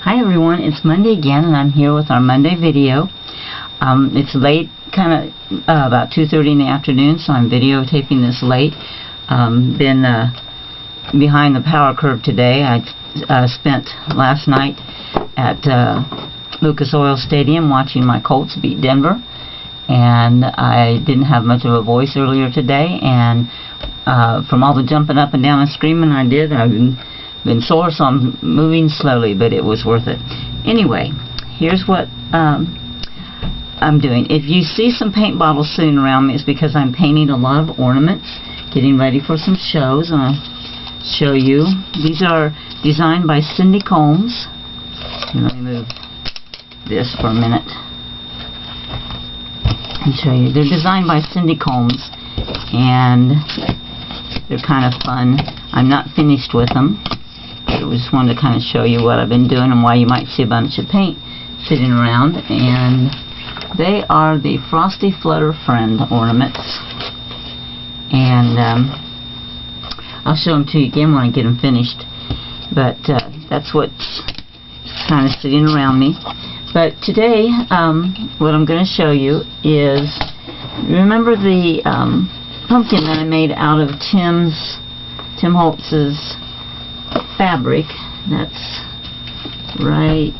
Hi everyone, it's Monday again, and I'm here with our Monday video. It's late, kind of about 2:30 in the afternoon, so I'm videotaping this late. Been behind the power curve today. I spent last night at Lucas Oil Stadium watching my Colts beat Denver, and I didn't have much of a voice earlier today, and from all the jumping up and down and screaming I did, I've been sore, so I'm moving slowly, but it was worth it. Anyway, here's what I'm doing. If you see some paint bottles sitting around me, it's because I'm painting a lot of ornaments, getting ready for some shows, and I'll show you. These are designed by Cindy Combs. Let me move this for a minute and show you. They're designed by Cindy Combs, and they're kind of fun. I'm not finished with them. I just wanted to kind of show you what I've been doing and why you might see a bunch of paint sitting around. And they are the Frosty Flutter Friend ornaments. And I'll show them to you again when I get them finished. But that's what's kind of sitting around me. But today, what I'm going to show you is, remember the pumpkin that I made out of Tim Holtz's fabric? That's right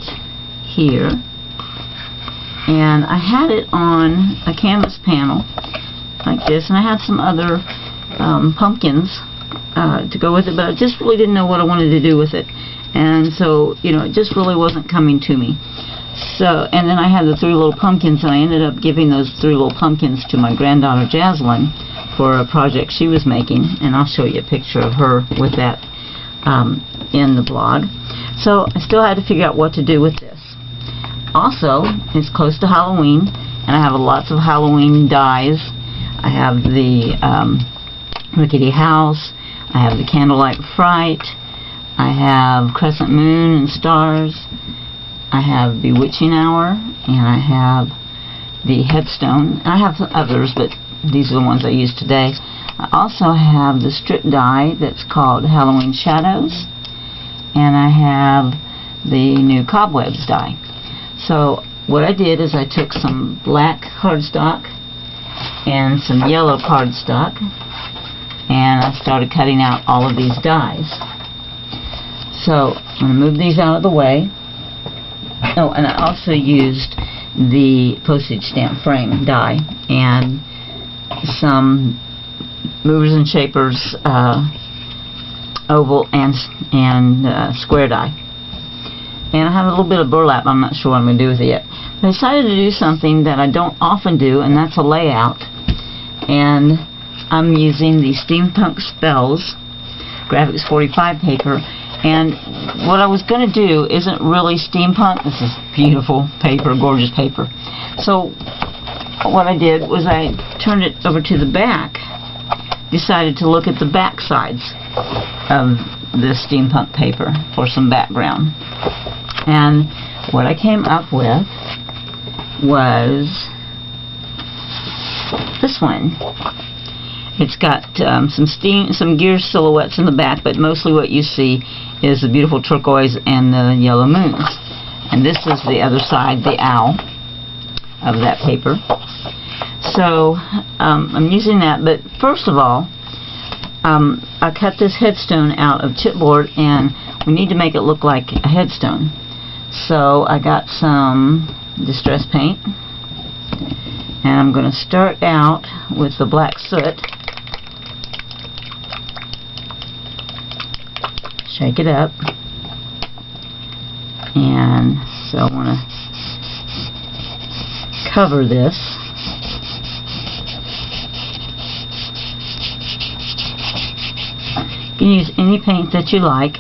here. And I had it on a canvas panel like this, and I had some other pumpkins to go with it, but I just really didn't know what I wanted to do with it, and so it just really wasn't coming to me. So, and then I had the 3 little pumpkins, and I ended up giving those 3 little pumpkins to my granddaughter Jaslyn for a project she was making, and I'll show you a picture of her with that in the blog. So I still had to figure out what to do with this. Also, it's close to Halloween, and I have lots of Halloween dies. I have the Rickety House, I have the Candlelight Fright, I have Crescent Moon and Stars, I have Bewitching Hour, and I have the Headstone. I have others, but these are the ones I used today. I also have the strip die that's called Halloween Shadows, and I have the new Cobwebs die. So what I did is I took some black cardstock and some yellow cardstock, and I started cutting out all of these dies. So I'm going to move these out of the way. Oh, and I also used the postage stamp frame die and some movers and shapers oval and square die. And I have a little bit of burlap. I'm not sure what I'm going to do with it yet. I decided to do something that I don't often do, and that's a layout. And I'm using the Steampunk Spells Graphics 45 paper. And what I was going to do isn't really steampunk. This is beautiful paper, gorgeous paper. So what I did was I turned it over to the back, decided to look at the back sides of this steampunk paper for some background. And what I came up with was this one. It's got some gear silhouettes in the back, but mostly what you see is the beautiful turquoise and the yellow moons. And this is the other side, the owl of that paper. So I'm using that, but first of all, I cut this headstone out of chipboard, and we need to make it look like a headstone. So I got some distress paint, and I'm going to start out with the black soot. Shake it up, and so I want to cover this. You can use any paint that you like,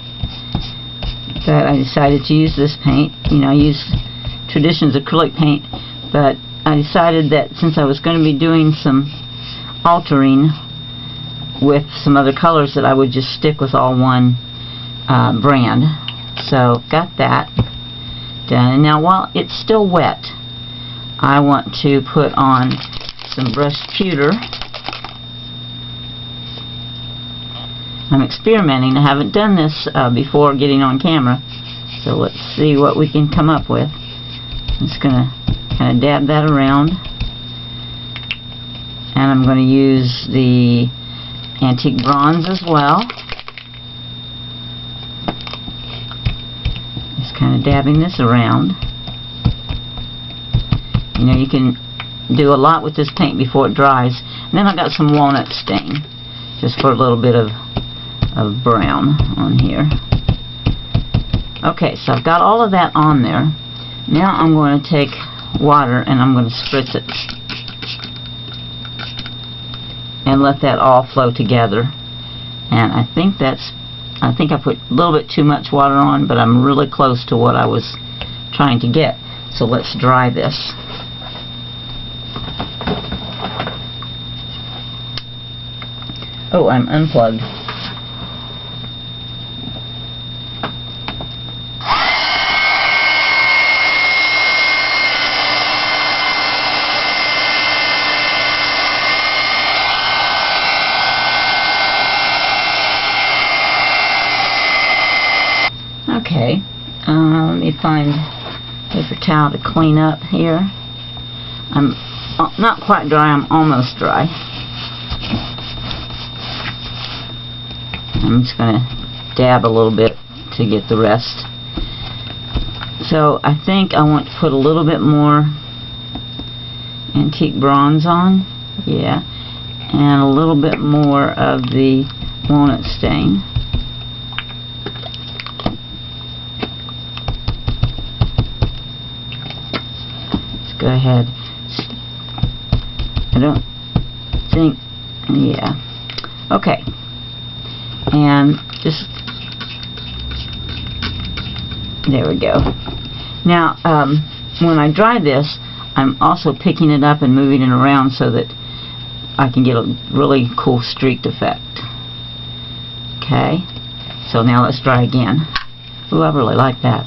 but I decided to use this paint. I use Traditions acrylic paint, but I decided that since I was going to be doing some altering with some other colors, that I would just stick with all one brand. So got that done. And now while it's still wet, I want to put on some brushed pewter. I'm experimenting. I haven't done this before getting on camera. So let's see what we can come up with. I'm just going to kind of dab that around. And I'm going to use the antique bronze as well. Just kind of dabbing this around. You know, you can do a lot with this paint before it dries. And then I got some walnut stain, just for a little bit of brown on here. Okay, so I've got all of that on there. Now I'm going to take water and I'm going to spritz it and let that all flow together. And I think I put a little bit too much water on, but I'm really close to what I was trying to get. So let's dry this. Oh, I'm unplugged. Okay, let me find a paper towel to clean up here. I'm not quite dry, I'm almost dry. I'm just going to dab a little bit to get the rest. So I think I want to put a little bit more antique bronze on. Yeah. And a little bit more of the walnut stain. Let's go ahead. I don't think, yeah. Okay. And just, there we go. Now, when I dry this, I'm also picking it up and moving it around so that I can get a really cool streaked effect. Okay, so now let's dry again. Ooh, I really like that.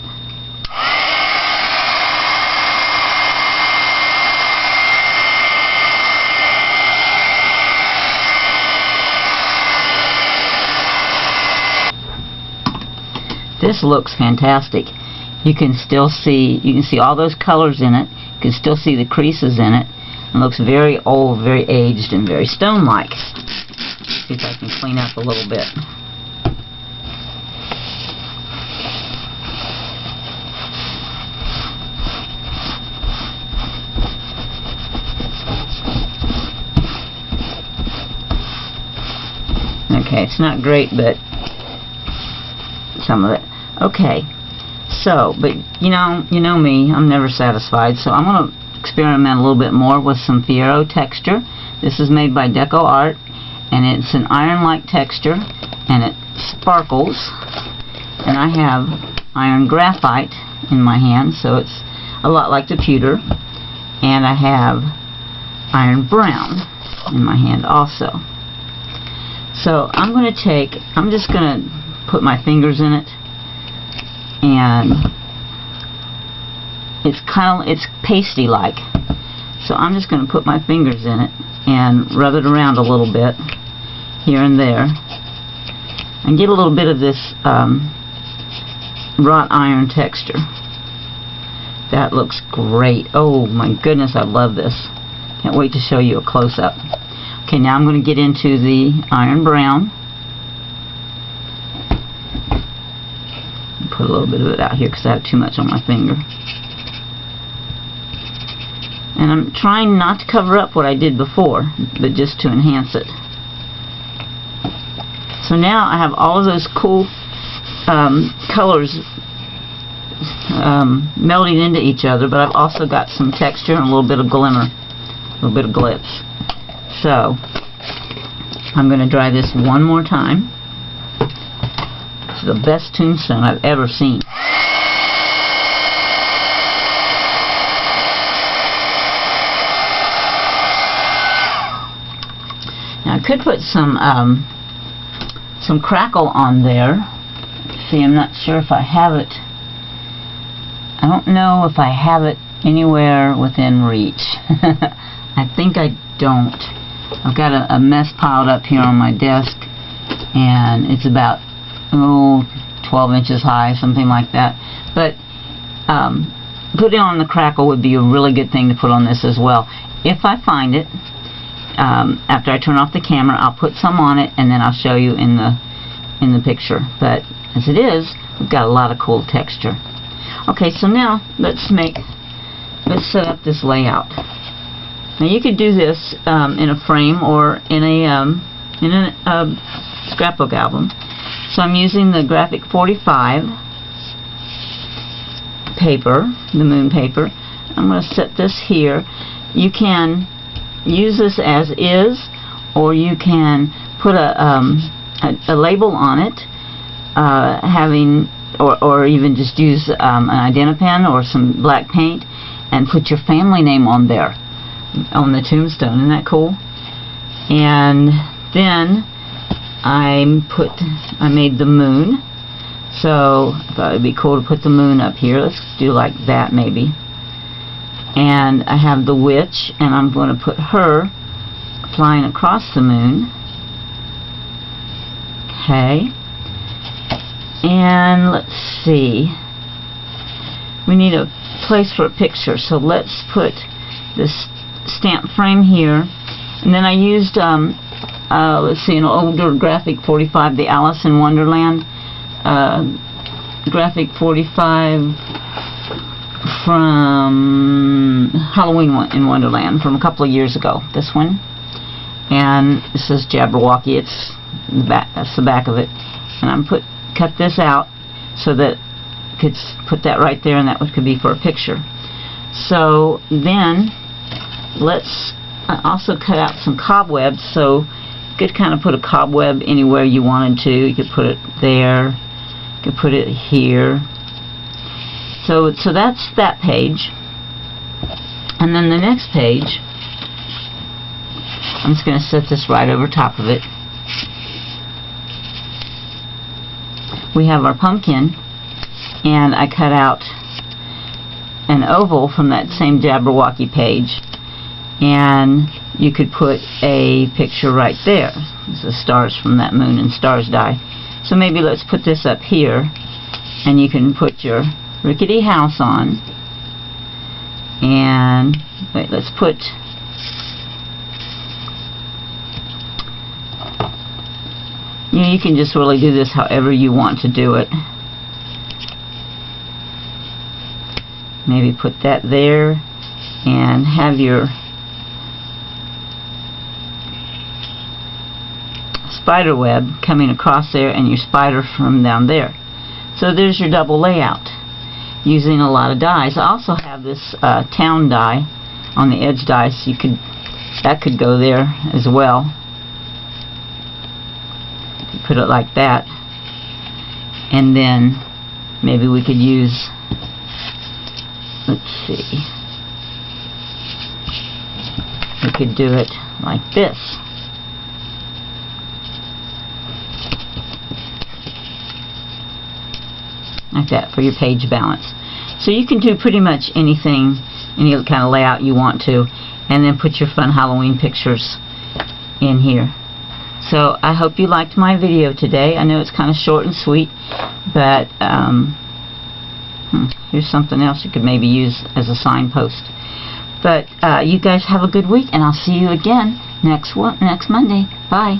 This looks fantastic. You can see all those colors in it. You can still see the creases in it. It looks very old, very aged, and very stone-like. See if I can clean up a little bit. Okay, it's not great, but some of it. Okay, so, but you know me, I'm never satisfied, so I'm going to experiment a little bit more with some Fiero texture. This is made by Deco Art, and it's an iron-like texture, and it sparkles, and I have iron graphite in my hand, so it's a lot like the pewter, and I have iron brown in my hand also. So I'm just going to put my fingers in it, and it's pasty like, so I'm just going to put my fingers in it and rub it around a little bit here and there and get a little bit of this wrought iron texture. That looks great. Oh my goodness, I love this. Can't wait to show you a close-up. Okay, now I'm going to get into the iron brown. Put a little bit of it out here because I have too much on my finger. And I'm trying not to cover up what I did before, but just to enhance it. So now I have all of those cool colors melding into each other, but I've also got some texture and a little bit of glimmer, a little bit of glitz. So I'm going to dry this one more time. It's the best tombstone I've ever seen. Now I could put some crackle on there. See, I'm not sure if I have it. I don't know if I have it anywhere within reach. I think I don't. I've got a mess piled up here on my desk, and it's about 2 12 inches high, something like that. But putting on the crackle would be a really good thing to put on this as well. If I find it, after I turn off the camera, I'll put some on it, and then I'll show you in the picture. But as it is, we've got a lot of cool texture. Okay, so now let's set up this layout. Now you could do this in a frame or in a scrapbook album. So I'm using the Graphic 45 paper, the moon paper. I'm going to set this here. You can use this as is, or you can put a label on it, or even just use an Identipen or some black paint and put your family name on there, on the tombstone. Isn't that cool? And then I made the moon, so I thought it'd be cool to put the moon up here. Let's do like that maybe. And I have the witch, and I'm going to put her flying across the moon. Okay. And let's see. We need a place for a picture, so let's put this stamp frame here. And then I used, let's see, an older Graphic 45, the Alice in Wonderland Graphic 45 from Halloween in Wonderland from a couple of years ago. This one, and this is Jabberwocky. It's the back. That's the back of it. And I'm cut this out so that I could put that right there, and that could be for a picture. So then let's also cut out some cobwebs. So you could kind of put a cobweb anywhere you wanted to. You could put it there. You could put it here. So that's that page. And then the next page, I'm just going to set this right over top of it. We have our pumpkin, and I cut out an oval from that same Jabberwocky page, and you could put a picture right there. It's the stars from that Moon and Stars die. So maybe let's put this up here, and you can put your rickety house on. And wait, let's put you can just really do this however you want to do it. Maybe put that there and have your spider web coming across there and your spider from down there. So there's your double layout using a lot of dies. I also have this town die on the edge die, so that could go there as well. Put it like that, and then maybe we could use, let's see, we could do it like this. Like that for your page balance. So you can do pretty much anything, any kind of layout you want to, and then put your fun Halloween pictures in here. So I hope you liked my video today. I know it's kind of short and sweet, but here's something else you could maybe use as a signpost. But you guys have a good week, and I'll see you again next Monday. Bye.